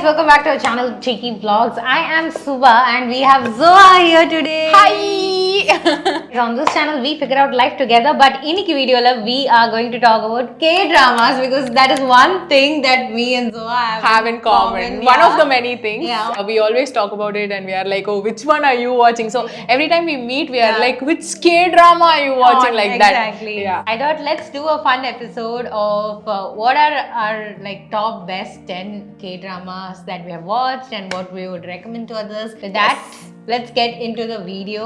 welcome back to our channel Cheeky Vlogs. I am Suba and we have Zoa here today. Hi! On this channel we figure out life together, but iniki video la we are going to talk about K-dramas because that is one thing that me and Zoa have in common. Yeah. One of the many things. Yeah. We always talk about it and we are like, oh, which one are you watching? So every time we meet, we are like, which K-drama are you watching? Like that. Exactly. Yeah. I thought let's do a fun episode of what are our like top best 10 K-dramas that we have watched and what we would recommend to others. With that, let's get into the video.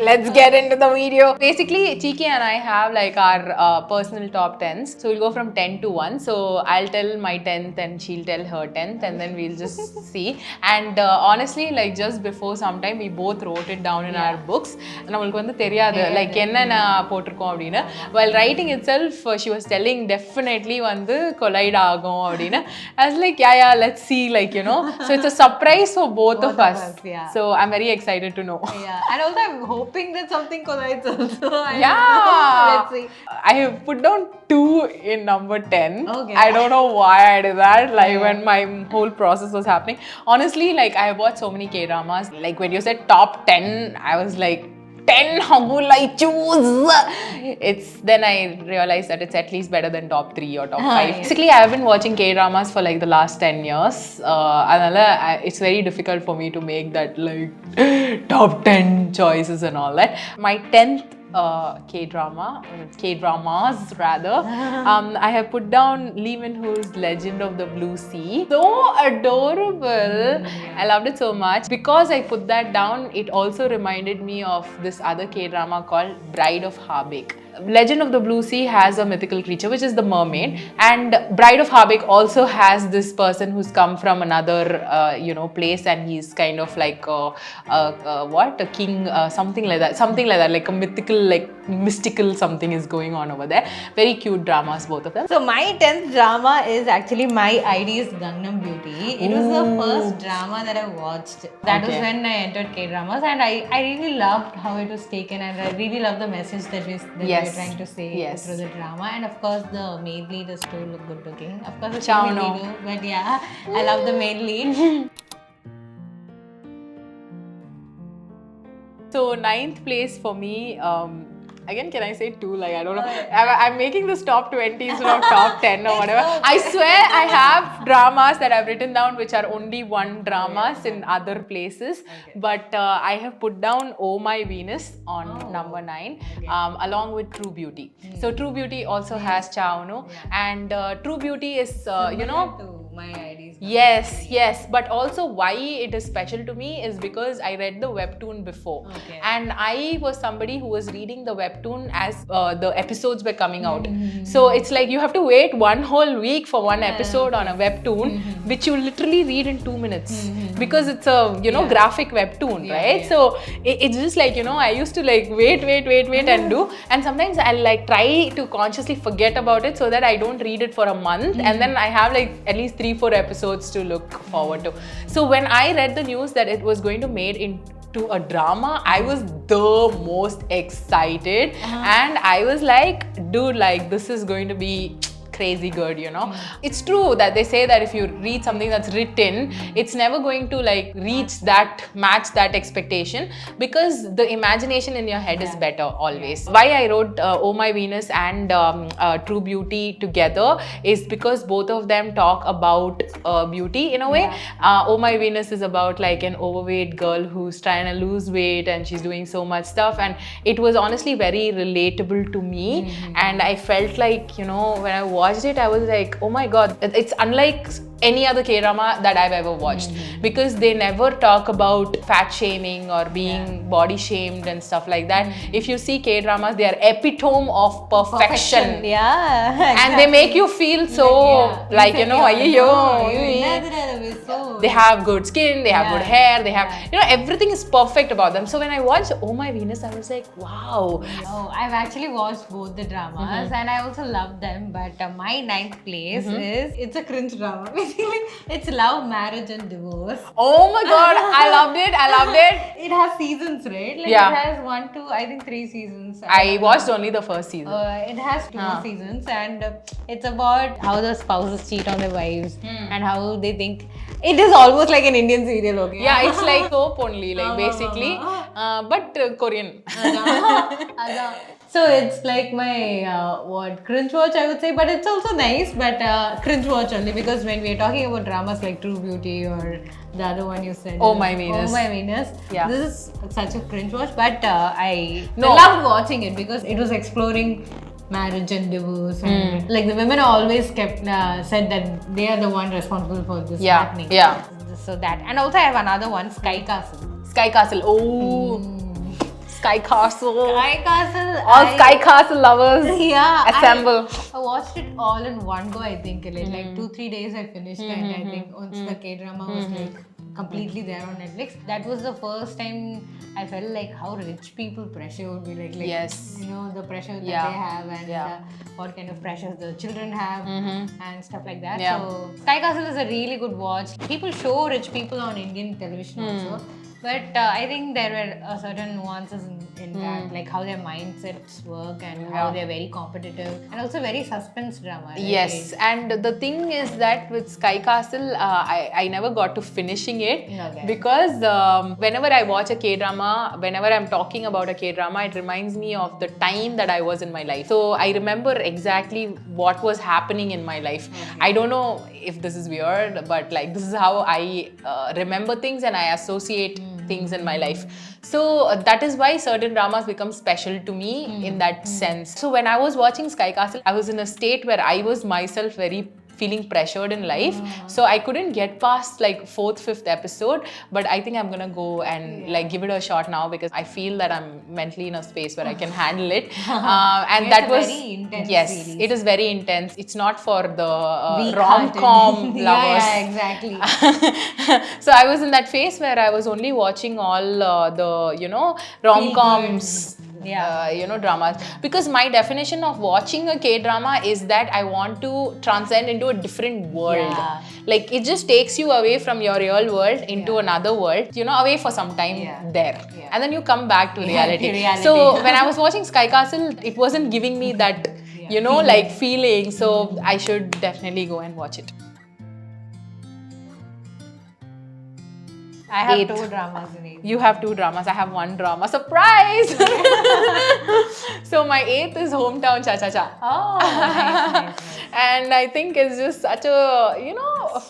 Let's get into the video. Basically, Cheeky and I have like our personal top 10s. So we'll go from 10 to 1. So I'll tell my 10th and she'll tell her 10th and then we'll just see. And honestly, like just before some time, we both wrote it down in our books. நம்மளுக்கு வந்து தெரியாது like என்னென்ன போட்டிருக்கோம் அப்படின்னு. While writing itself, she was telling definitely வந்து collide ஆகும் அப்படின்னு. I was like, yeah, let's see, like, you know. So it's a surprise for both of us. Yeah. So I'm very excited to know. Yeah, and also I'm hoping that something collides also. Yeah. Let's see. I have put down 2 in number 10. Okay. I don't know why I did that. Like when my whole process was happening. Honestly, like I have watched so many K-dramas. Like when you said top 10, I was like, 10, how will I choose? It's then I realized that it's at least better than top 3 or top 5. Yeah. Basically, I have been watching K-dramas for like the last 10 years. It's very difficult for me to make that like top 10 choices and all that. My 10th K-dramas rather. I have put down Lee Min-ho's Legend of the Blue Sea. So adorable. I loved it so much. Because I put that down, it also reminded me of this other K-drama called Bride of Habik. Legend of the Blue Sea has a mythical creature which is the mermaid, and Bride of Habik also has this person who's come from another place, and he's kind of like a king, something like that, like a mythical, like mystical something is going on over there. Very cute dramas, both of them. So my 10th drama is actually My ID's Gangnam Beauty. It was the first drama that I watched. That was when I entered K-dramas, and I really loved how it was taken, and I really loved the message that we were trying to say through the drama. And of course the main lead is too good looking. Of course the female lead, but yeah, I love the main lead. So 9th place for me, again, can I say 2? Like, I don't know. I'm making this top 20 instead of top 10 or whatever. I swear I have dramas that I've written down which are only one dramas in other places. But I have put down Oh My Venus on number 9 along with True Beauty. So True Beauty also has Cha Eun-woo, and True Beauty is, My ID's Yes. But also why it is special to me is because I read the webtoon before. And I was somebody who was reading the webtoon as the episodes were coming out. So it's like you have to wait one whole week for one episode on a webtoon, which you literally read in 2 minutes. Because it's a, graphic webtoon, right? So it's just like, I used to like wait and do. And sometimes I'll like try to consciously forget about it so that I don't read it for a month. And then I have like at least 3-4 episodes to look forward to. So when I read the news that it was going to made into a drama, I was the most excited. And I was like, dude, like this is going to be crazy good, It's true that they say that if you read something that's written, it's never going to like match that expectation, because the imagination in your head is better always. Why I wrote Oh My Venus and True Beauty together is because both of them talk about beauty in a way. Oh My Venus is about like an overweight girl who's trying to lose weight and she's doing so much stuff, and it was honestly very relatable to me. And I felt like, when I watched it, I was like, oh my god, it's unlike any other K-drama that I've ever watched, because they never talk about fat shaming or being body shamed and stuff like that. If you see K-dramas, they are epitome of perfection. Yeah. And they make you feel so like, they have good skin, they have good hair, they have, everything is perfect about them. So when I watched Oh My Venus, I was like, wow. Oh, I've actually watched both the dramas and I also love them, but my 9th place is, it's a cringe drama. It's love, marriage and divorce. Oh my god, I loved it. It has seasons, right? Like it has 1, 2, I think 3 seasons. I watched only the first season. It has 2 seasons, and it's about how the spouses cheat on their wives and how they think It is almost like an Indian serial, okay? Yeah, it's like soap only, like basically, but Korean. So it's like my cringe watch, I would say, but it's also nice, but cringe watch only because when we are talking about dramas like True Beauty or the other one you said, Oh My Venus. Oh My Venus. Yeah. This is such a cringe watch, but I No. loved watching it because it was exploring marriage and divorce, and like the women always kept said that they are the one responsible for this happening. Yeah. So that, and also I have another one, Sky Castle. Sky Castle. Oh, Sky Castle. Sky Castle. All Sky Castle lovers. Yeah, Assemble. I watched it all in one go. I think like 2-3 days I finished it. And I think once the K drama was like completely there on Netflix, that was the first time I felt like how rich people pressure would be like Yes. you know, the pressure that they have, and what kind of pressures the children have and stuff like that. Yeah. So Sky Castle is a really good watch. People show rich people on Indian television also. But I think there were certain nuances in that, like how their mindsets work and how they're very competitive and also very suspense drama. Right? Yes, and the thing is that with Sky Castle, I never got to finishing it because whenever I watch a K-drama, whenever I'm talking about a K-drama, it reminds me of the time that I was in my life. So I remember exactly what was happening in my life. I don't know if this is weird, but like this is how I remember things and I associate things in my life. So that is why certain dramas become special to me in that sense. So when I was watching Sky Castle, I was in a state where I was myself very feeling pressured in life. So I couldn't get past like 4th, 5th episode, but I think I'm gonna go and like give it a shot now because I feel that I'm mentally in a space where I can handle it. And that was very intense series. It is very intense. It's not for the Weak rom-com lovers. Yeah, exactly. So I was in that phase where I was only watching all the rom-coms. Dramas, because my definition of watching a K-drama is that I want to transcend into a different world. Like it just takes you away from your real world into another world, away for some time there, and then you come back to reality. So when I was watching Sky Castle, it wasn't giving me that like feeling, so I should definitely go and watch it. I have 2 dramas in it. You have 2 dramas. I have 1 drama. Surprise! So my 8th is Hometown Cha Cha Cha. Oh, nice. And I think it's just such a,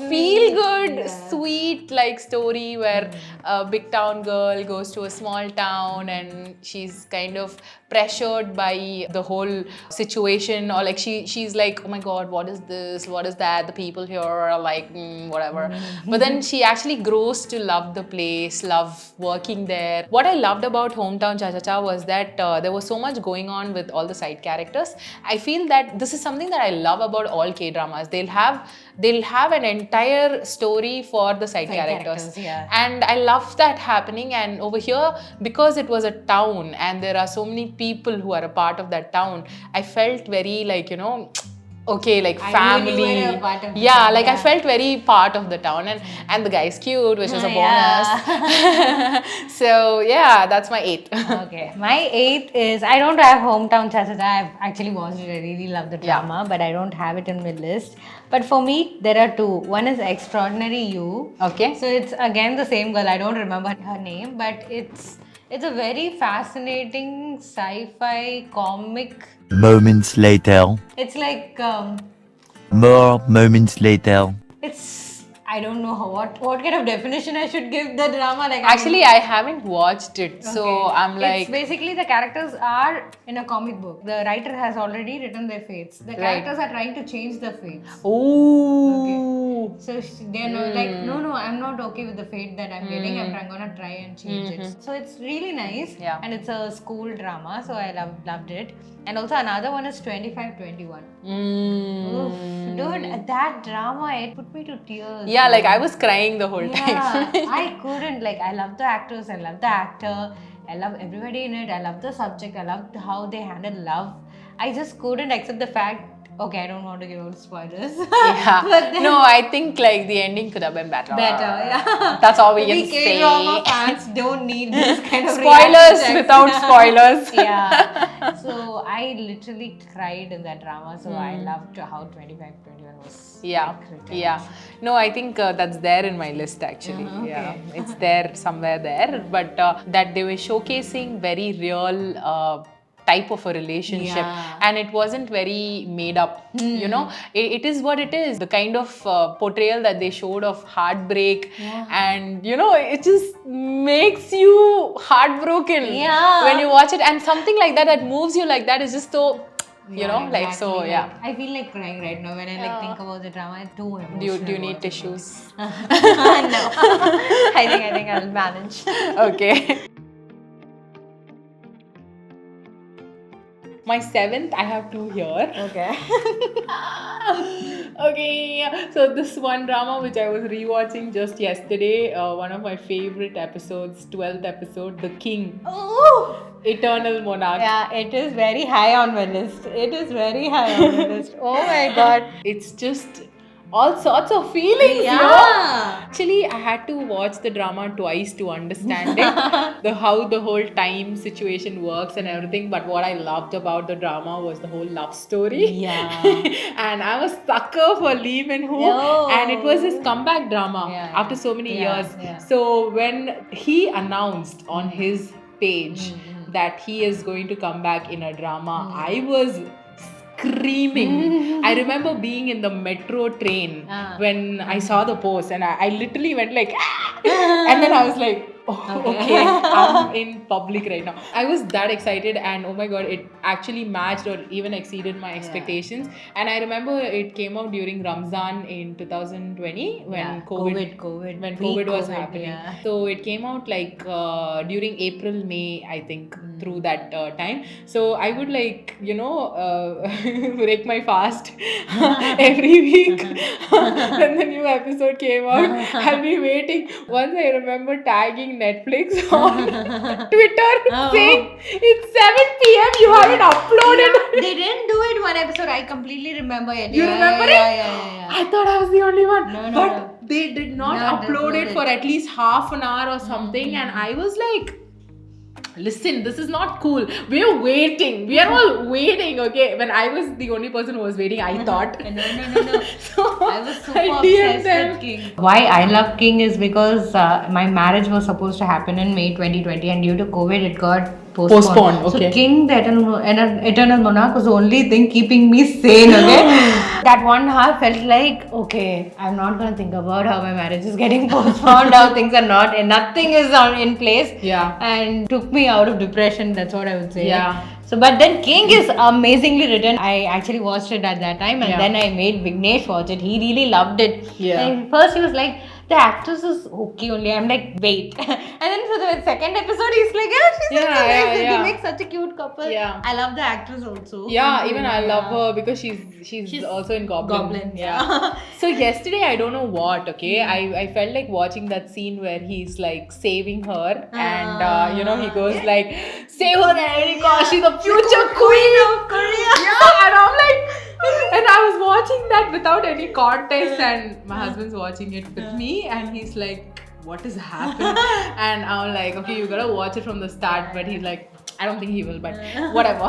feel-good, sweet like story where a big town girl goes to a small town and she's kind of pressured by the whole situation, or like she's like, oh my god, what is this, what is that, the people here are like whatever. But then she actually grows to love the place, love working there. What I loved about Hometown Cha Cha Cha was that there was so much going on with all the side characters. I feel that this is something that I love about all K-dramas. They'll have an entire story for the side characters. And I love that happening. And over here, because it was a town and there are so many people who are a part of that town, I felt very like, okay, like family. I felt very part of the town, and the guy is cute, which is a bonus. So yeah, that's my 8th. Okay, my 8th is, I don't have Hometown Cha Cha Cha. I've actually watched it. I really love the drama, but I don't have it in my list. But for me, there are 2. One is Extraordinary You. Okay. So it's again the same girl. I don't remember her name, but it's a very fascinating sci-fi comic. Moments later. It's like More moments later. it's, I don't know what kind of definition I should give the drama. Like Actually, I haven't watched it, so I'm like, it's basically the characters are in a comic book. The writer has already written their fates. The characters are trying to change the fates. ooh. So they're not like, no, I'm not okay with the fate that I'm getting. I'm gonna try and change it. So it's really nice. And it's a school drama, so I loved it. And also another one is 25-21. Dude, that drama, it put me to tears. Yeah, like I was crying the whole time. I couldn't. Like, I love the actors, I love the actor, I love everybody in it, I love the subject, I loved how they handled love. I just couldn't accept the fact Okay, I don't want to give out spoilers. Yeah. But then No, I think like the ending could have been better. better, yeah. That's all we We can K-drama say. fans don't need this kind of Spoilers reality checks. without spoilers. Yeah. So I literally cried in that drama. So I loved how 25-21 was Yeah, like, written. yeah. No, I think that's there in my list actually. Okay. Yeah, it's there somewhere there. But that they were showcasing very real type of a relationship, Yeah. and it wasn't very made up. You know, it is what it is. The kind of portrayal that they showed of heartbreak, and you know, it just makes you heartbroken Yeah. when you watch it, and something like that that moves you like that is just so. You know, exactly. like so, yeah. Like, I feel like crying right now when I like think about the drama. It's too emotional. Do you need watching tissues? it. No. I think I'll manage. Okay. My seventh, I have two here. Okay. Okay, so this one drama which I was rewatching just yesterday, one of my favorite episodes, 12th episode, The King, Oh. Eternal Monarch. Yeah, it is very high on my list. It is very high on my list. Oh my god. It's just all sorts of feelings, Yeah. yo. Actually, I had to watch the drama twice to understand it, how the whole time situation works and everything. But what I loved about the drama was the whole love story. Yeah. And I was sucker for Lee Min-ho, Yo. and it was his comeback drama Yeah, after so many yeah, years. yeah. So when he announced on his page that he is going to come back in a drama, I was screaming. I remember being in the metro train when I saw the post, and I literally went like, and then I was like, oh, okay, I'm in public right now. I was that excited, and oh my god, it actually matched or even exceeded my expectations. And I remember it came out during Ramzan in 2020 when COVID was happening. Yeah. So it came out like during April, May, I think, through that time. So I would like, you know, break my fast every week when the new episode came out. I'll be waiting. Once I remember tagging Netflix on Twitter saying it's 7 p.m. You haven't uploaded. Yeah, they didn't do it one episode. I completely remember it. You remember it? Yeah. I thought I was the only one. No, But they did not upload it for at least half an hour or something. And I was like, listen, this is not cool. We're waiting. We are all waiting, okay? When I was the only person who was waiting, I thought. No. So I was super I DM'd obsessed them. with King. Why I love King is because my marriage was supposed to happen in May 2020, and due to COVID, it got postponed. Okay. So King, the Eternal Monarch, was the only thing keeping me sane, okay? That 1 hour felt like, okay, I'm not going to think about how my marriage is getting postponed, how things are not, and nothing is in place. Yeah. And took me out of depression, that's what I would say. Yeah. So, but then King is amazingly written. I actually watched it at that time, and then I made Vignesh watch it. He really loved it. Yeah. And first he was like, the actress is okay only. I'm like, wait. And then for the second episode, he's like, yeah, she's amazing. They make such a cute couple. Yeah. I love the actress also. Yeah, even I love her because she's also in Goblin. Yeah. So yesterday, I don't know what, okay, I felt like watching that scene where he's like saving her, and you know, he goes like, save her at any cost, she's the future queen of Korea. Yeah, and I'm like, and I was watching that without any context, and my husband's watching it with me, and he's like, what is happening? And I'm like, okay, you gotta watch it from the start. But he's like, I don't think he will, but whatever.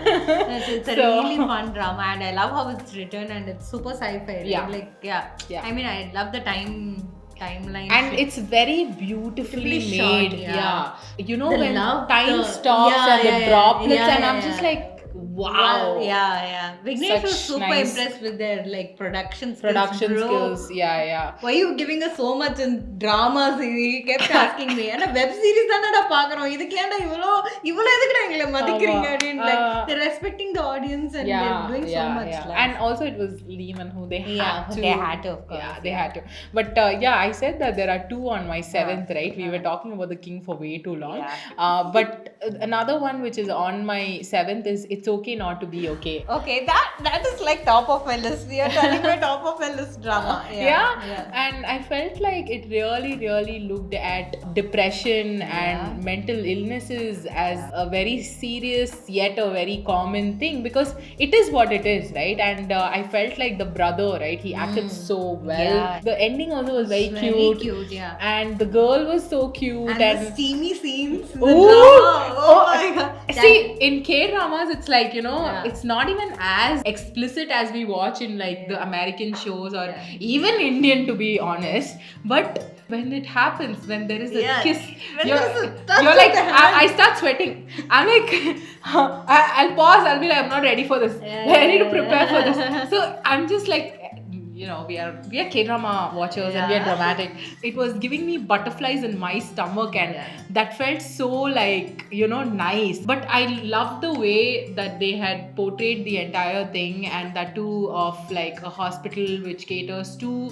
It's a really fun drama, and I love how it's written, and it's super sci-fi. Right? Yeah. Like, yeah. I mean, I love the timeline. And shit. it's very beautifully shot, made. yeah. You know, The when love, time the- stops yeah, and the yeah, droplets, yeah, and yeah, I'm just yeah. like, wow. Yeah. Vignesh was Such super nice impressed with their like production Production bro. skills. Yeah. Why are you giving us so much in dramas? He kept asking me. And a web series தானடா பார்க்கறோம். இதுக்கு ஏன்டா இவ்ளோ எதுக்குடா எங்களை மதிக்கிறீங்க அப்படினு like they're respecting the audience, and they're doing so much. Yeah. And also it was Lehman who they had to. They had to, of course. Yeah, they had to. But I said that there are two on my seventh, right? We were talking about the King for way too long. But another one which is on my seventh is It's it's okay not to be okay. Okay, that is like top of my list. You're telling me top of my list drama. Yeah. And I felt like it really looked at depression and mental illnesses as a very serious yet a very common thing, because it is what it is, right? And I felt like the brother, right, he acted so well. The ending also was very cute. Yeah. And the girl was so cute, and the steamy scenes in the Ooh. drama. Oh my god. See, in K-dramas, it's like, it's not even as explicit as we watch in like the American shows or even Indian, to be honest. But when it happens, when there is a kiss, you're like, I start sweating. I'm like, I'll pause. I'll be like, I'm not ready for this. I need to prepare for this. So I'm just like, we are K-drama watchers and we are dramatic. It was giving me butterflies in my stomach, and that felt so like, nice. But I loved the way that they had portrayed the entire thing, and that too of like a hospital which caters to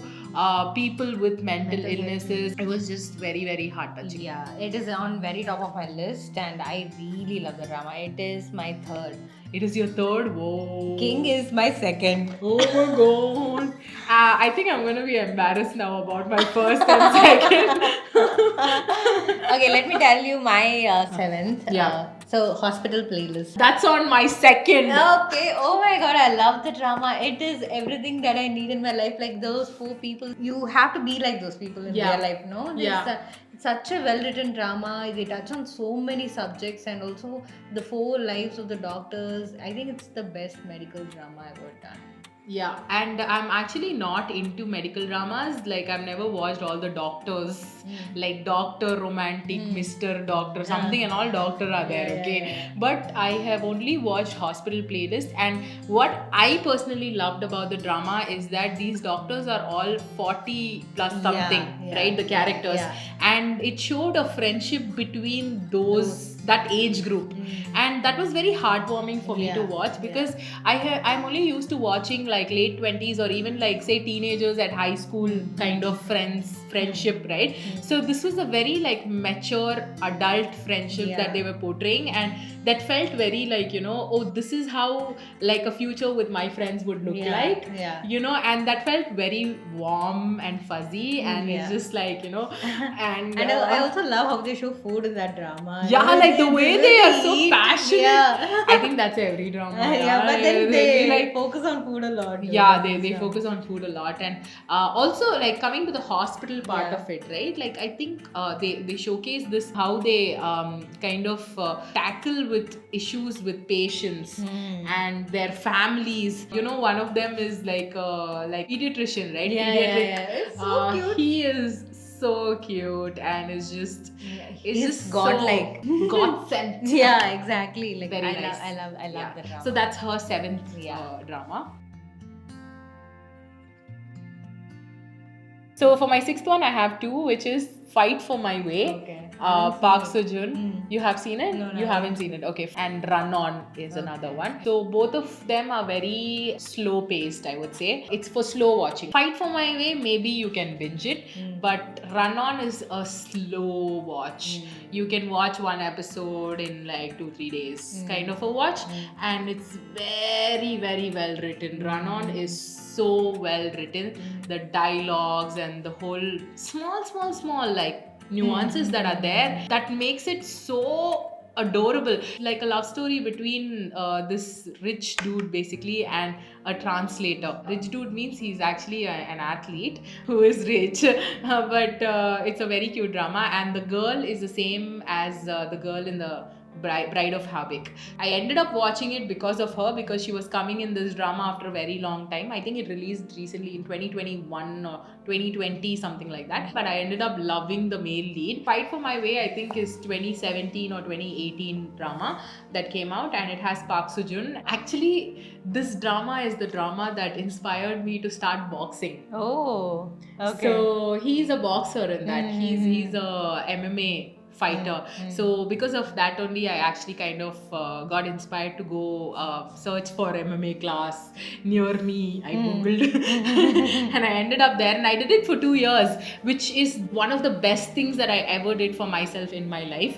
people with mental illnesses. It was just very heart touching. Yeah, it is on very top of my list, and I really love the drama. It is my third. It is your third? Whoa. King is my second. Oh my god. I think I'm going to be embarrassed now about my first and second. Okay, let me tell you my seventh. Yeah. So, hospital playlist. That's on my second. Okay. Oh my god, I love the drama. It is everything that I need in my life. Like those four people, you have to be like those people in their life, no? It's such a well-written drama. They touch on so many subjects, and also the four lives of the doctors. I think it's the best medical drama ever done. Yeah, and I'm actually not into medical dramas. Like, I've never watched all the doctors, like Doctor Romantic, Mr. Doctor, something, and all doctor are there, okay? But I have only watched Hospital Playlist, and what I personally loved about the drama is that these doctors are all 40 plus something, right? The characters. And it showed a friendship between that age group. And that was very heartwarming for me to watch, because I'm only used to watching like late 20s or even like say teenagers at high school kind of friendship, right? So this was a very like mature adult friendship that they were portraying, and that felt very like, this is how like a future with my friends would look like, and that felt very warm and fuzzy, and it's just like, and I also love how they show food in that drama. Like the way they are so passionate. I think that's every drama. But then they like focus on food a lot. They focus on food a lot, and also like coming to the hospital part of it, right? Like I think they showcase this how they kind of tackle with issues with patients and their families. One of them is like pediatrician, right? It's so cute. He is so cute, and it's just godlike. So God sent. Yeah, exactly. Like very I nice. I love the drama. So that's her seventh drama. So for my sixth one, I have two, which is Fight for My Way. Okay. Park Seo-joon. You have seen it? No, you haven't seen it. Okay. And Run On is another one. So both of them are very slow paced, I would say. It's for slow watching. Fight for My Way, maybe you can binge it, but Run On is a slow watch. You can watch one episode in like 2-3 days, kind of a watch, and it's very well written. Run On is so well written. The dialogues and the whole small like nuances that are there, that makes it so adorable. Like a love story between this rich dude basically and a translator. Rich dude means he's actually an athlete who is rich, but it's a very cute drama, and the girl is the same as the girl in the Bride of Habik. I ended up watching it because of her, because she was coming in this drama after a very long time. I think it released recently in 2021 or 2020, something like that. But I ended up loving the male lead. Fight for My Way, I think, is 2017 or 2018 drama that came out, and it has Park Seo-joon. Actually, this drama is the drama that inspired me to start boxing. Oh, okay. So he's a boxer in that. He's a MMA fighter. So because of that only, I actually kind of got inspired to go search for MMA class near me. I googled and I ended up there, and I did it for 2 years, which is one of the best things that I ever did for myself in my life,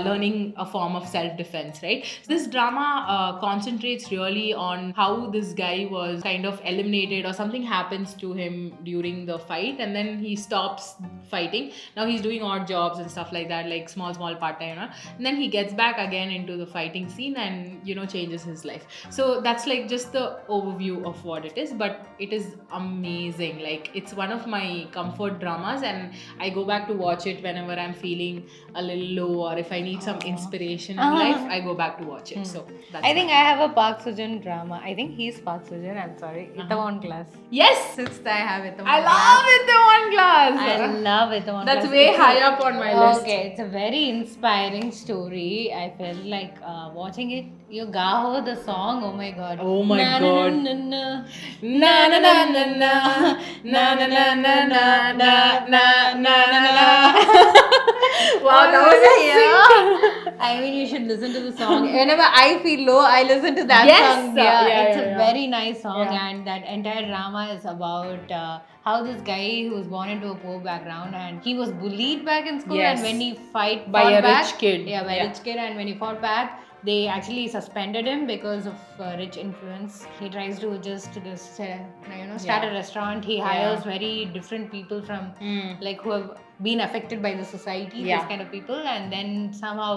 learning a form of self-defense, right? So this drama concentrates really on how this guy was kind of eliminated, or something happens to him during the fight, and then he stops fighting. Now he's doing odd jobs and stuff like that, like small part-time, and then he gets back again into the fighting scene and changes his life. So that's like just the overview of what it is, but it is amazing. Like, it's one of my comfort dramas, and I go back to watch it whenever I'm feeling a little low, or if I need some inspiration in life, I go back to watch it. So that's I think I have a Park Sujan drama. I think he's Park Sujan. I'm sorry. Itaewon Class. Yes, Sixth, I have Itaewon I Class. love it. The one class. I love Itaewon That's Class. way It's high up on my list. Okay, it's a very inspiring story. I felt like watching it. You Gaho, the song. Oh my god. Oh my Na, God. Na na Na na na na na na na na na na na na na na. Wow, that was a yeah. I mean, you should listen to the song. Whenever I feel low, I listen to that Yes, song. Yeah, it's a yeah. very nice song, Yeah. and that entire drama is about how this guy who was born into a poor background, and he was bullied back in school, Yes. and when he fought By a back, rich kid. Yeah, by a Yeah. rich kid, and when he fought back, they actually suspended him because of rich influence. He tries to just start a restaurant. He hires very different people from like who have been affected by the society, Yeah. these kind of people, and then somehow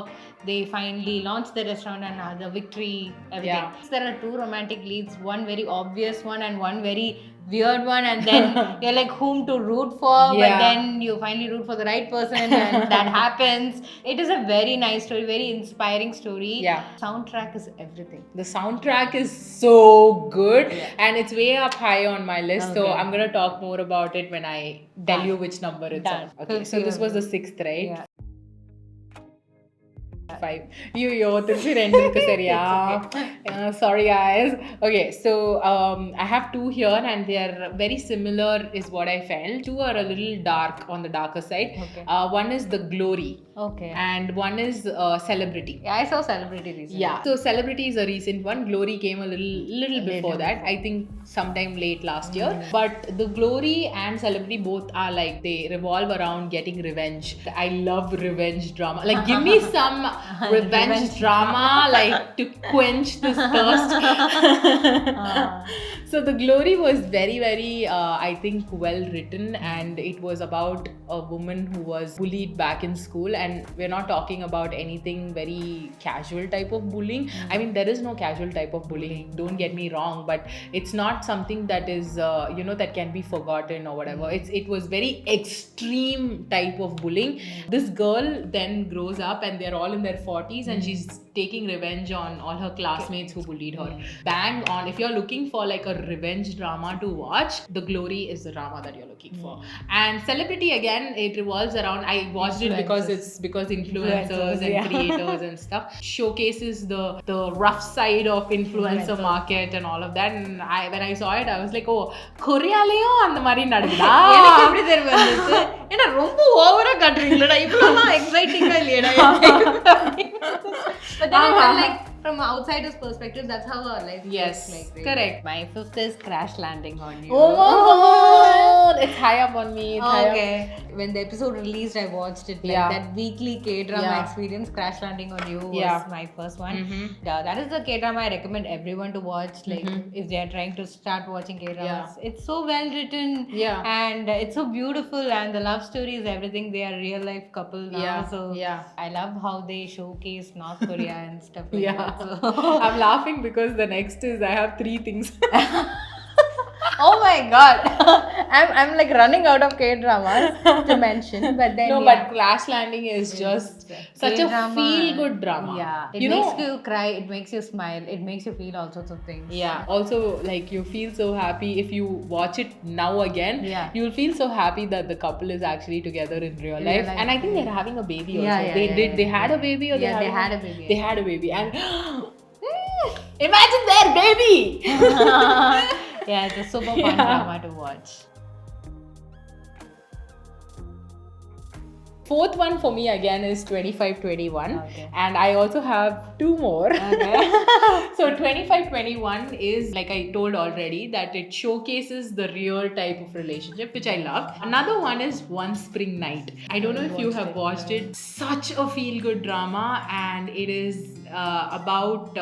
they finally launch the restaurant and the victory, everything. Yeah. There are two romantic leads, one very obvious one and one very weird one, and then you're like whom to root for, but Yeah. then you finally root for the right person and that happens. It is a very nice story, very inspiring story. Yeah. Soundtrack is everything. The soundtrack is so good, Yeah. and it's way up high on my list. So Okay. I'm gonna talk more about it when I tell you which number it's Done. on. Okay, so this was the 6th, right? Yeah. 5. You திருப்பி ரெண்டு இருக்கு சரியா? Sorry guys. Okay, so I have 2 here, and they are very similar is what I felt. 2 are a little dark, on the darker side. Okay. One is The Glory, Okay. and one is Celebrity. Yeah, I saw Celebrity recently. Yeah. So Celebrity is a recent one. Glory came a little before that. I think sometime late last year. But The Glory and Celebrity both are like, they revolve around getting revenge. I love revenge drama. Like, give me some revenge drama, like, to quench this thirst. So The Glory was very, very, I think, well written, and it was about a woman who was bullied back in school. And we're not talking about anything very casual type of bullying. I mean, there is no casual type of bullying, don't get me wrong, but it's not something that is that can be forgotten or whatever. It was very extreme type of bullying. This girl then grows up, and they're all in their 40s, and she's taking revenge on all her classmates who bullied her. Bang on. If you're looking for like a revenge drama to watch, The Glory is the drama that you're looking for. And Celebrity, again, it revolves around, I watched it because influencers and creators and stuff showcases the rough side of influencer market and all of that. And when I saw it, I was like, oh, Koreaலயும் அந்த மாதிரி நடக்குதா? எனக்கு எப்படி தெரியும் வந்துச்சு? ஏன்னா ரொம்ப ஓவரா காட்டுறீங்களா? இவ்வளவு எக்ஸைட்டிங்கா இல்லையடா? But then I felt like from outsider's perspective, that's how our life Yes, looks like. Right? correct. My 5th is Crash Landing on You. Oh my god! It's high up on me. It's high up. Okay. When the episode released, I watched it. Like Yeah. that weekly K-drama Yeah. experience, Crash Landing on You was Yeah. my first one. Yeah, that is the K-drama I recommend everyone to watch. Like if they are trying to start watching K-dramas, it's so well written. Yeah. And it's so beautiful, and the love story is everything. They are real life couple now. Yeah. So Yeah. I love how they showcase North Korea and stuff like Yeah. that. So. I'm laughing because the next is I have 3 things. Oh my god. I'm like running out of K-dramas to mention, but then No, yeah. but Crash Landing is just such a K-drama, feel-good drama. Yeah, it You makes know, you cry, it makes you smile, it makes you feel all sorts of things. yeah. Also, like, you feel so happy if you watch it now again. Yeah. You'll feel so happy that the couple is actually together in real life. life, And I think they're having a baby also. Yeah, They had a baby, or Yeah, they had a baby. They had a baby, and imagine their baby. Yeah, it's a super fun drama to watch. Fourth one for me again is 2521. Okay. And I also have two more. Okay. So 2521 is, like I told already, that it showcases the real type of relationship, which I love. Another one is One Spring Night. I don't know if you have watched it. Such a feel-good drama, and it is about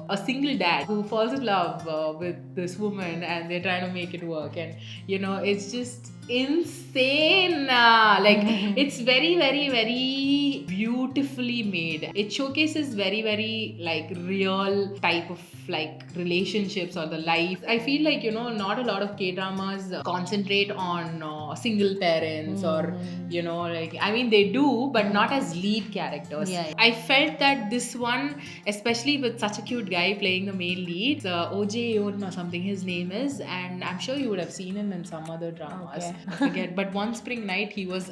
a single dad who falls in love with this woman, and they're trying to make it work. And it's just insane. Like it's very, very, very beautifully made. It showcases very, very like real type of like relationships or the life. I feel like not a lot of K-dramas concentrate on single parents or like, I mean they do, but not as lead characters. Yeah. I felt that this one, especially with such a cute guy playing the male lead, OJ Yoon or something his name is, and I'm sure you would have seen him in some other dramas. Okay. I forget, but One Spring Night he was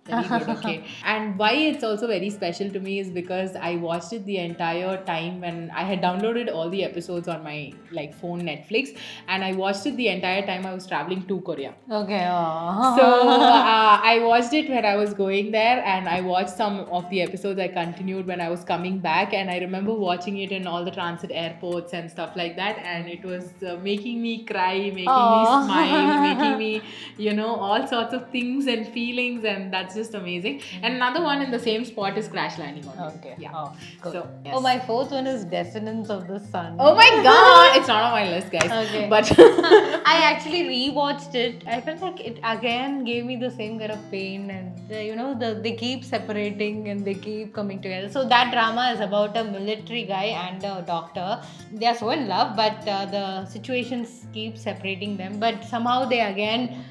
very good. Okay. And why it's also very special to me is because I watched it the entire time when I had downloaded all the episodes on my like phone Netflix, and I watched it the entire time I was traveling to Korea. Okay. So I watched it when I was going there, and I watched some of the episodes. I continued when I was coming back, and I remember watching it in all the transit airports and stuff like that, and it was making me cry, making me smile, making me all sorts of things and feelings, and that's just amazing. And another one in the same spot is Crash Landing on You. Okay. Yeah. Oh, cool. So yes. Oh, my fourth one is Descendants of the Sun. Oh my god, it's not on my list, guys. Okay. But I actually rewatched it. I felt like it again gave me the same kind of pain, and they keep separating and they keep coming together. So that drama is about a military guy and a doctor. They are so in love, but the situations keep separating them. But somehow they again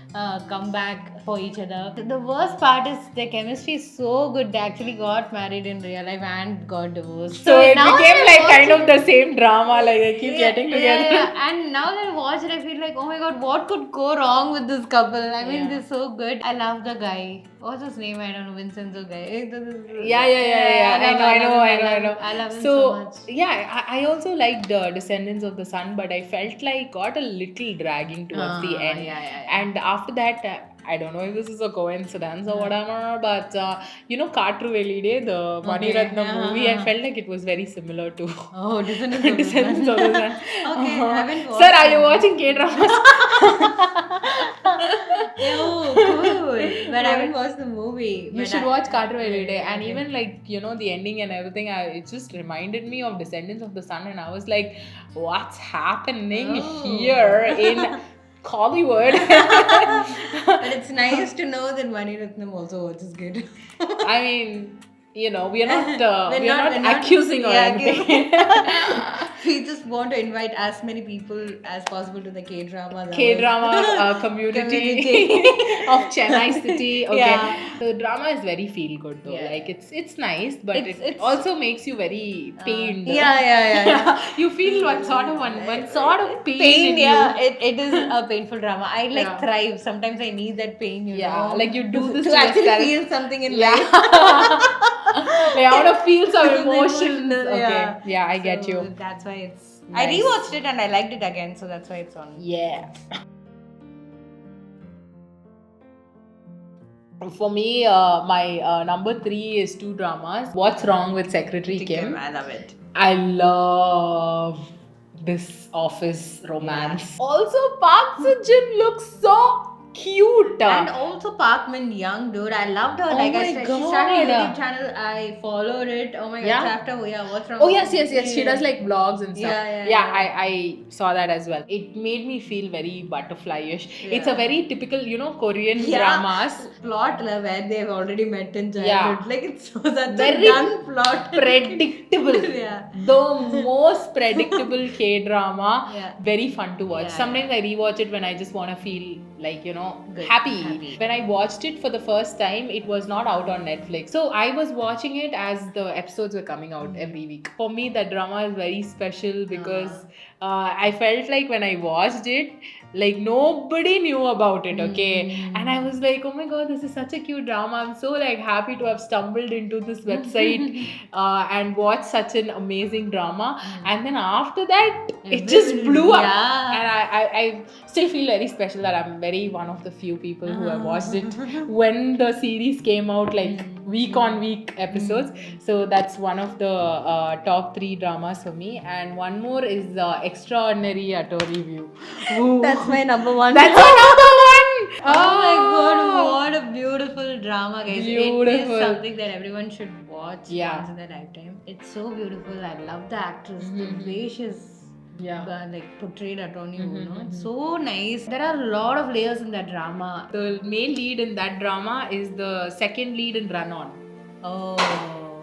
come back for each other. The worst part is their chemistry is so good. They actually got married in real life and got divorced. so it now became that I like watch kind it- of the same drama, like they keep getting together. Yeah. And now that I watch it, I feel like, oh my god, what could go wrong with this couple? I mean, Yeah. they're so good. I love the guy. What's his name? I don't know. Vincenzo guy. Yeah. I know. I love him so much. Yeah, I also liked Descendants of the Sun, but I felt like got a little dragging towards the end. Yeah. And after that, I don't know if this is a coincidence or whatever, but Kaatru Velide, the Mani Ratnam movie, I felt like it was very similar to Oh, Descendants of the Descendants Sun. of the Sun. Okay, I haven't watched Sir, are you it. watching K-dramas? Oh, cool. But I haven't watched the movie. You But should I- watch Carter Day, and Okay. even like the ending and everything. It just reminded me of Descendants of the Sun, and I was like, "What's happening Oh. here in Hollywood?" But it's nice to know that Mani Ratnam also watches good. I mean, we are not We're not accusing or yeah, anything. We just want to invite as many people as possible to the K-drama. K-drama community of Chennai city. Okay, Yeah. the drama is very feel good though. Yeah. Like it's nice, but It's- it also makes you very pained. Yeah. You feel one sort of pain Pain, in yeah, you. it is a painful drama. I like Yeah. thrive. Sometimes I need that pain, Yeah, know. like you do this to to actually yourself. feel something in Yeah. life. Like, I want to feel some Some emotions. emotional, Okay, yeah, I get So you. That's why it's. Nice. I rewatched it and I liked it again, so that's why it's on. Yeah. For me, my number 3 is 2 dramas. What's Wrong with Secretary Kim? I love it. I love this office romance. Also, Park Seo-jin looks so cute. And also Park Min Young, dude. I loved her. Oh Like my I said, God. she started a YouTube channel. I followed it. Oh my god. Yeah? So after what's wrong? Oh with yes. you? She does like vlogs and stuff. Yeah. I saw that as well. It made me feel very butterfly-ish. Yeah. It's a very typical, Korean Yeah. dramas. Plot where they've already met in childhood. Yeah. Like it's such a Very done plot. Predictable. Yeah. The most predictable K-drama. Yeah. Very fun to watch. Yeah, Sometimes I rewatch it when I just want to feel like, Good. happy. Happy. When I watched it for the first time, it was not out on Netflix. So I was watching it as the episodes were coming out every week. For me, that drama is very special because I felt like when I watched it, Like nobody knew about it, okay? And I was like, oh my god, this is such a cute drama. I'm so like happy to have stumbled into this website and watched such an amazing drama. And then after that, it just blew up. Yeah. And I still feel very special that I'm very one of the few people who have watched it when the series came out, like week on week episodes. So that's one of the top 3 dramas for me. And one more is Extraordinary at a Review. Ooh. That's my number one. That's my number one. Oh my god, what a beautiful drama, guys. It Beautiful. is something that everyone should watch Yeah. once in their lifetime. It's so beautiful. I love the actress, the way she's like portrayed Attorney Woo, no? It's so nice. There are a lot of layers in that drama. The main lead in that drama is the second lead in Run On. Oh,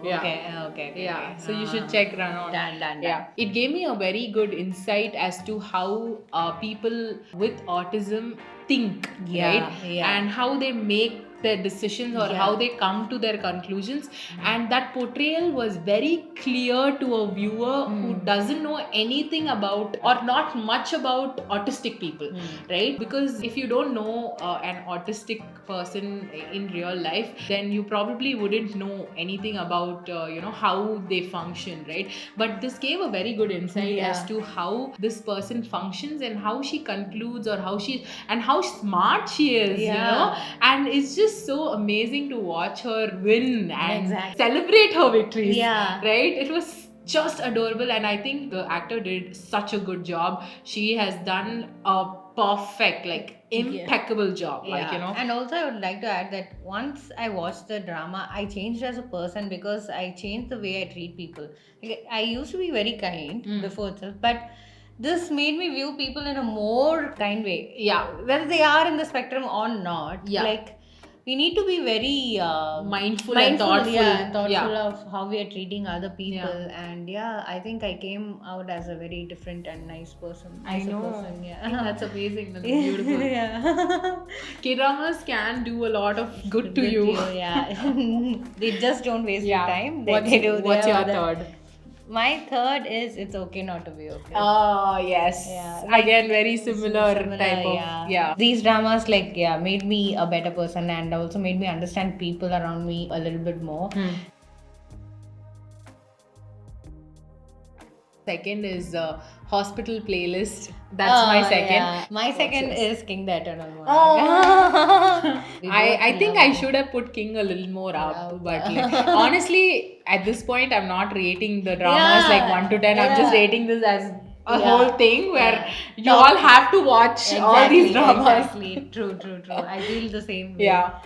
Yeah. okay. Yeah, so you should check Run On. Done. Yeah, it gave me a very good insight as to how people with autism think, right? Yeah. And how they make their decisions or how they come to their conclusions. And that portrayal was very clear to a viewer who doesn't know anything about or not much about autistic people, right? Because if you don't know an autistic person in real life, then you probably wouldn't know anything about how they function, right? But this gave a very good insight as to how this person functions and how she concludes or how smart she is, and it's just so amazing to watch her win and celebrate her victories, right? It was just adorable, and I think the actor did such a good job. She has done a perfect, like impeccable job, And also I would like to add that once I watched the drama, I changed as a person because I changed the way I treat people. Like, I used to be very kind before itself, but this made me view people in a more kind way. Yeah. Whether they are in the spectrum or not. Yeah. Like, we need to be very mindful and thoughtful. Thoughtful of how we are treating other people. And I think I came out as a very different and nice person. I know. Person, That's amazing. That's beautiful. K-dramas can do a lot of good to you. They just don't waste your time. What's your third? My third is It's Okay Not to Be Okay. Oh, yes. Again, very similar type of, These dramas made me a better person and also made me understand people around me a little bit more. Second is Hospital Playlist. That's my second. Yeah. My second is King the Eternal Monarch. I think I should have put King a little more up, but honestly, at this point, I'm not rating the dramas 1 to 10. I'm just rating this as a whole thing where you all have to watch all these dramas. Exactly. True. I feel the same way. Yeah.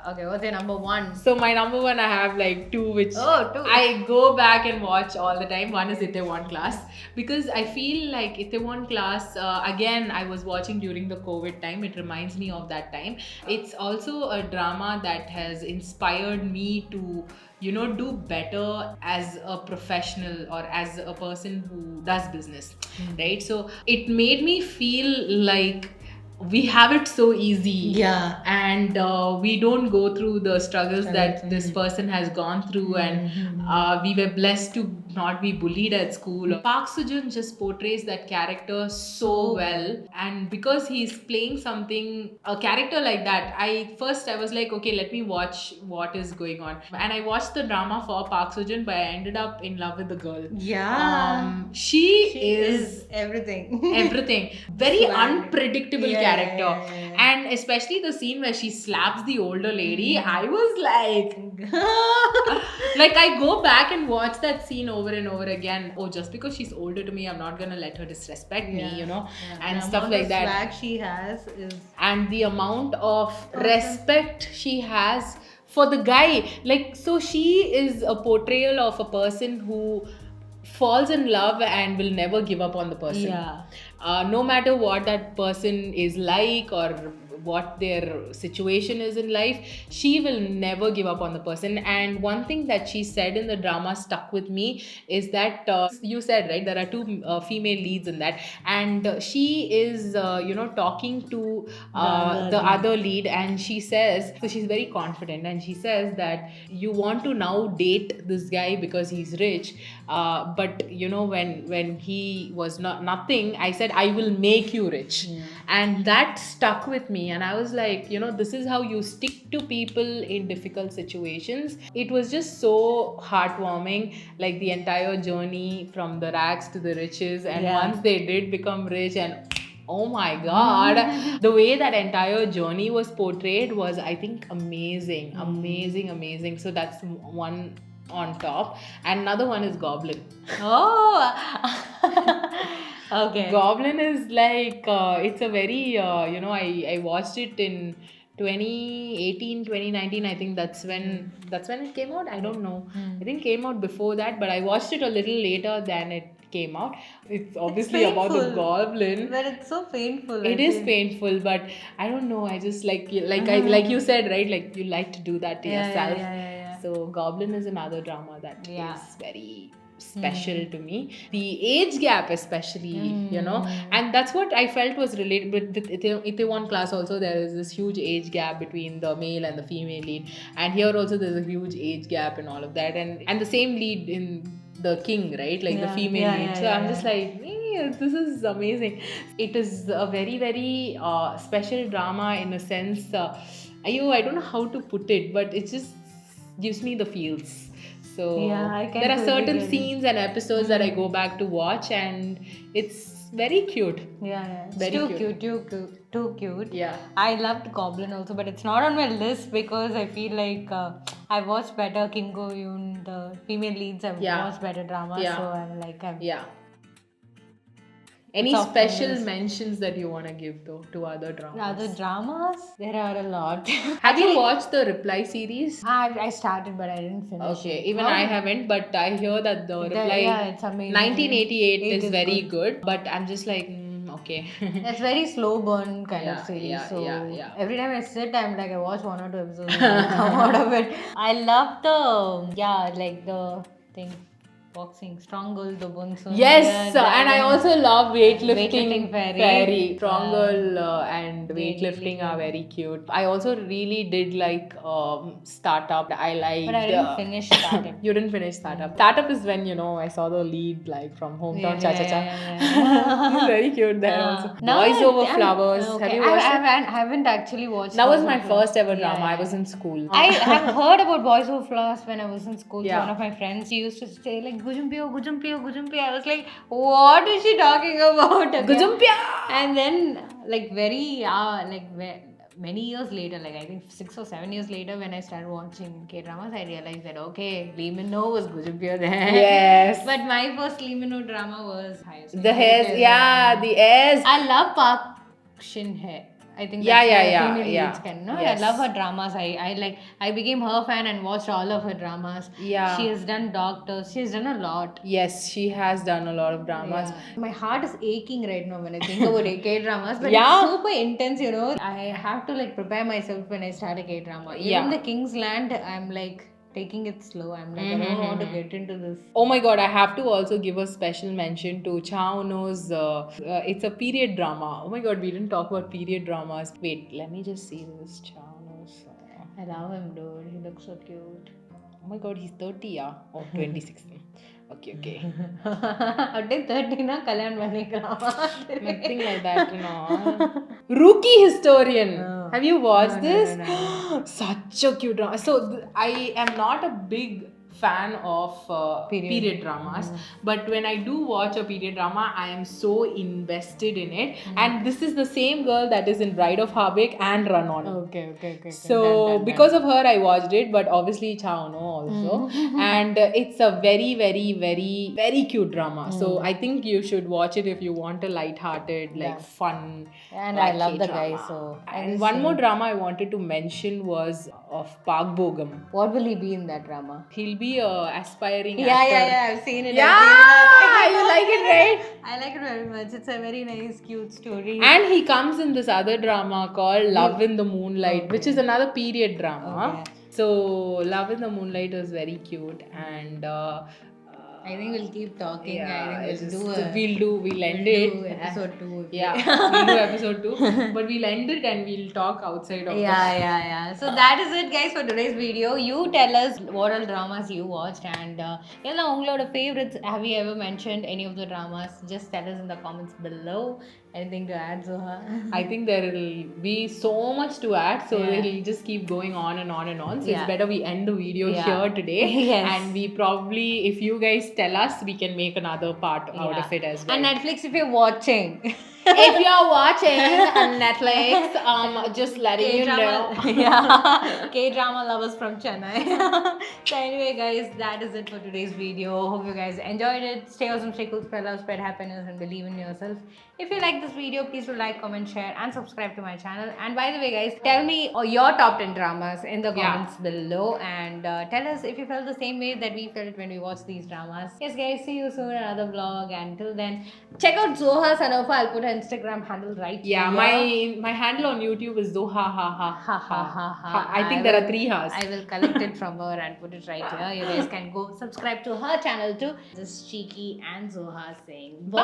Okay, what's your number one? So my number one, I have 2, which two. I go back and watch all the time. One is Itaewon Class, because I feel like Itaewon Class, again, I was watching during the COVID time. It reminds me of that time. It's also a drama that has inspired me to do better as a professional or as a person who does business, right? So it made me feel like we have it so easy, and we don't go through the struggles that this person has gone through, and we were blessed to not be bullied at school. Park Seo-joon just portrays that character so well, and because he's playing a character like that, I was like, okay, let me watch what is going on, and I watched the drama for Park Seo-joon, but I ended up in love with the girl. She is everything. Very unpredictable character, and especially the scene where she slaps the older lady, I was like I go back and watch that scene over and over again. Oh, just because she's older to me, I'm not gonna let her disrespect me, and stuff like that. The swag she has is, and the amount of respect she has for the guy, so she is a portrayal of a person who falls in love and will never give up on the person. No matter what that person is like or what their situation is in life, she will never give up on the person. And one thing that she said in the drama stuck with me is that you said, right, there are two female leads in that, and she is talking to the other lead, and she says, so she's very confident, and she says that you want to now date this guy because he's rich, but when he was nothing, I said I will make you rich. And that stuck with me, and I was like, this is how you stick to people in difficult situations. It was just so heartwarming, like the entire journey from the rags to the riches, and once they did become rich, and oh my god, the way that entire journey was portrayed was, I think, amazing. So that's one on top, and another one is Goblin. Okay. Goblin is like it's a very I watched it in 2018, 2019. I think that's when it came out. I don't know. I think it came out before that, but I watched it a little later than it came out. It's obviously about the Goblin, but it's so painful. It is painful, but I don't know. I just like you said, right? Like you like to do that to yourself. Yeah. So Goblin is another drama that is very special to me. The age gap, especially, and that's what I felt was related with Itaewon Class. Also, there is this huge age gap between the male and the female lead, and here also there's a huge age gap and all of that, and the same lead in The King, right? Like the female lead. So I'm just like, this is amazing. It is a very, very special drama in a sense. I don't know how to put it, but it just gives me the feels. So there are certain scenes and episodes that I go back to watch, and it's very cute. Very too cute. Yeah. I loved Goblin also, but it's not on my list because I feel like I watched better Kim Go Yoon, the female leads. I've watched better dramas, so I'm like, Any special mentions that you want to give though to other dramas? Other dramas? There are a lot. Have you watched the Reply series? I started, but I didn't finish. Okay, even I haven't, but I hear that the Reply it's amazing. 1988 is very good, but I'm just like, okay. It's very slow burn kind of series. Every time I sit, I'm like, I watch 1 or 2 episodes and I come out of it. I love the thing. Boxing, Strong Girl, the Bunsu. Yes, and I also love weightlifting fairy. Strong Girl and weightlifting are very cute. I also really did like Startup. I liked. But I didn't finish Startup. You didn't finish Startup. Startup is when I saw the lead like from Hometown Cha Cha Cha. Very cute there also. Boys Over Flowers. Okay. Have you watched it? I haven't actually watched. That was my first ever drama. I was in school. I have heard about Boys Over Flowers when I was in school. So one of my friends used to say like Gujumpio. I was like, what is she talking about? Gujumpia! And then like many years later, like I think 6 or 7 years later, when I started watching K-dramas, I realized that Lee Min-ho was Gujumpio there. Yes. But my first Lee Min-ho drama was The Hairs. The Hairs. I love Park Shin-hye. I think that's female leads can. Yes. I love her dramas. I became her fan and watched all of her dramas. Yeah. She has done Doctors. She has done a lot. Yes, she has done a lot of dramas. My heart is aching right now when I think about K-dramas. But it's super intense, I have to like prepare myself when I start a K-drama. Even the King's Land, I'm like taking it slow. I'm like, I don't want to get into this. Oh my god, I have to also give a special mention to Cha Eun-oh's it's a period drama. Oh my god, we didn't talk about period dramas. Wait, let me just see this Cha Eun-oh's. I love him, dude. He looks so cute. Oh my god, he's 30, Oh, 26. Okay. Atte 30 na kalyan Nothing like that, Rookie Historian. Have you watched this? No. Such a cute drama. So I am not a big fan of period dramas, but when I do watch a period drama, I am so invested in it. And this is the same girl that is in Bride of Habik and Run On. Okay. So because of her, I watched it, but obviously Cha Eun-oh also. And it's a very, very, very, very cute drama. So I think you should watch it if you want a light-hearted, fun. And I love the guy, so. And one more drama I wanted to mention was of Park Bo-gum. What will he be in that drama? He'll be be a aspiring Yeah, actor. I've seen it. Yeah, I've seen it. you like it, right? I like it very much. It's a very nice, cute story. And he comes in this other drama called Love in the Moonlight, which is another period drama. Okay. So Love in the Moonlight was very cute, and I think we'll keep talking. yeah, I think we'll we'll end it. do episode 2. Yeah, we'll do episode 2, but we'll end it and we'll talk outside of Yeah. So that is it, guys, for today's video. You tell us what all dramas you watched, and ungaloda favorites. Have you ever mentioned any of the dramas? Just tell us in the comments below. Anything to add, Zoha? I think there will be so much to add, so it'll just keep going on and on and on. So it's better we end the video here today. Yes. And we probably, if you guys tell us, we can make another part out of it as well. And Netflix, if you're watching. If you're watching on Netflix, just letting you know. Yeah, K-drama lovers from Chennai. So anyway, guys, that is it for today's video. Hope you guys enjoyed it. Stay awesome, stay cool, spread love, spread happiness, and believe in yourself. If you like this video, please do like, comment, share, and subscribe to my channel. And by the way, guys, tell me your top 10 dramas in the comments below, and tell us if you felt the same way that we felt when we watched these dramas. Yes, guys, see you soon in another vlog. Until then, check out Zoha Sanofa. I'll put her Instagram handle right here. My handle on YouTube is Zoha ha. I think there are 3 ha's. I will collect it from her and put it right here. You guys can go subscribe to her channel too. This is Cheeky and Zoha saying bye.